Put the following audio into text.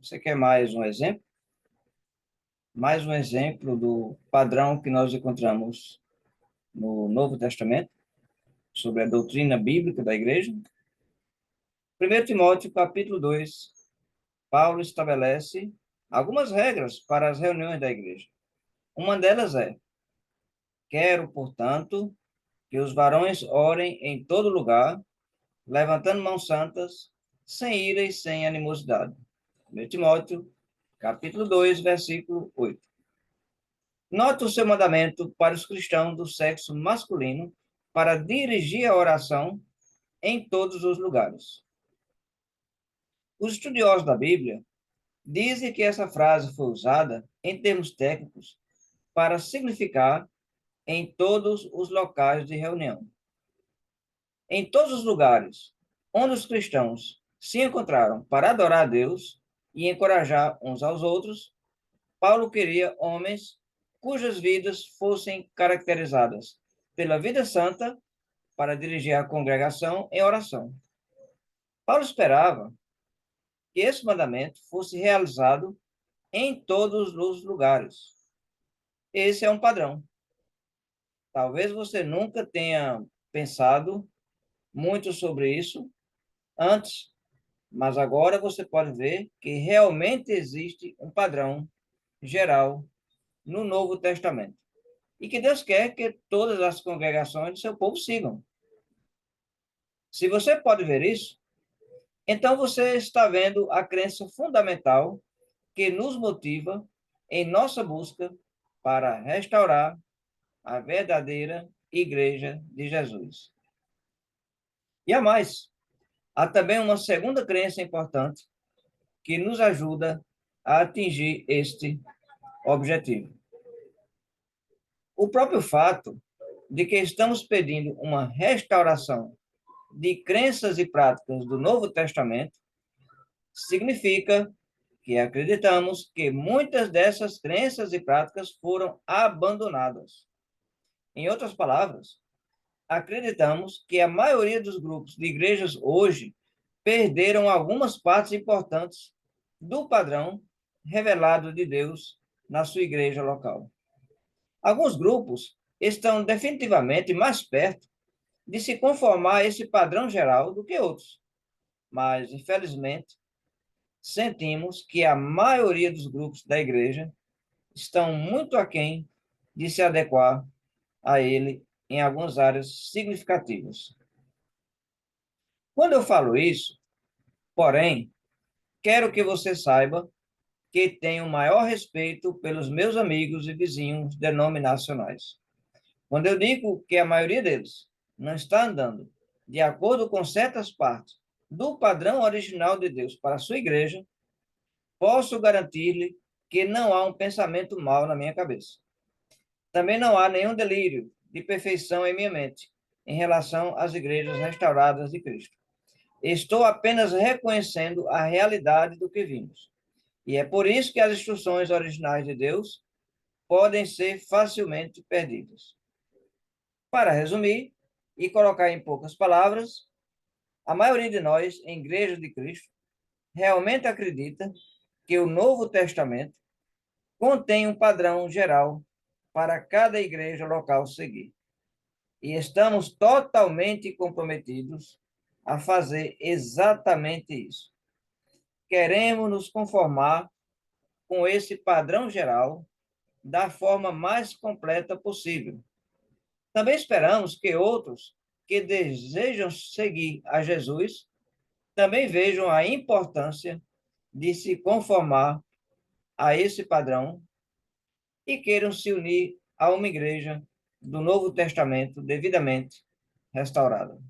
Você quer mais um exemplo? Mais um exemplo do padrão que nós encontramos no Novo Testamento sobre a doutrina bíblica da igreja. 1 Timóteo, capítulo 2, Paulo estabelece algumas regras para as reuniões da igreja. Uma delas é: quero, portanto, que os varões orem em todo lugar, levantando mãos santas, sem ira e sem animosidade. 1 Timóteo, capítulo 2, versículo 8. Nota o seu mandamento para os cristãos do sexo masculino para dirigir a oração em todos os lugares. Os estudiosos da Bíblia dizem que essa frase foi usada, em termos técnicos, para significar em todos os locais de reunião. Em todos os lugares onde os cristãos se encontraram para adorar a Deus e encorajar uns aos outros, Paulo queria homens cujas vidas fossem caracterizadas pela vida santa para dirigir a congregação em oração. Paulo esperava que esse mandamento fosse realizado em todos os lugares. Esse é um padrão. Talvez você nunca tenha pensado muito sobre isso antes, mas agora você pode ver que realmente existe um padrão geral no Novo Testamento e que Deus quer que todas as congregações do seu povo sigam. Se você pode ver isso, então você está vendo a crença fundamental que nos motiva em nossa busca para restaurar a verdadeira Igreja de Jesus. E há mais, há também uma segunda crença importante que nos ajuda a atingir este objetivo. O próprio fato de que estamos pedindo uma restauração de crenças e práticas do Novo Testamento significa que acreditamos que muitas dessas crenças e práticas foram abandonadas. Em outras palavras, acreditamos que a maioria dos grupos de igrejas hoje perderam algumas partes importantes do padrão revelado de Deus na sua igreja local. Alguns grupos estão definitivamente mais perto de se conformar a esse padrão geral do que outros, mas, infelizmente, sentimos que a maioria dos grupos da igreja estão muito aquém de se adequar a ele em algumas áreas significativas. Quando eu falo isso, porém, quero que você saiba que tenho maior respeito pelos meus amigos e vizinhos denominacionais. Quando eu digo que a maioria deles não está andando de acordo com certas partes do padrão original de Deus para a sua igreja, posso garantir-lhe que não há um pensamento mau na minha cabeça. Também não há nenhum delírio de perfeição em minha mente em relação às igrejas restauradas de Cristo. Estou apenas reconhecendo a realidade do que vimos. E é por isso que as instruções originais de Deus podem ser facilmente perdidas. Para resumir e colocar em poucas palavras, a maioria de nós, em Igreja de Cristo, realmente acredita que o Novo Testamento contém um padrão geral para cada igreja local seguir. E estamos totalmente comprometidos a fazer exatamente isso. Queremos nos conformar com esse padrão geral da forma mais completa possível. Também esperamos que outros que desejam seguir a Jesus também vejam a importância de se conformar a esse padrão e queiram se unir a uma igreja do Novo Testamento devidamente restaurada.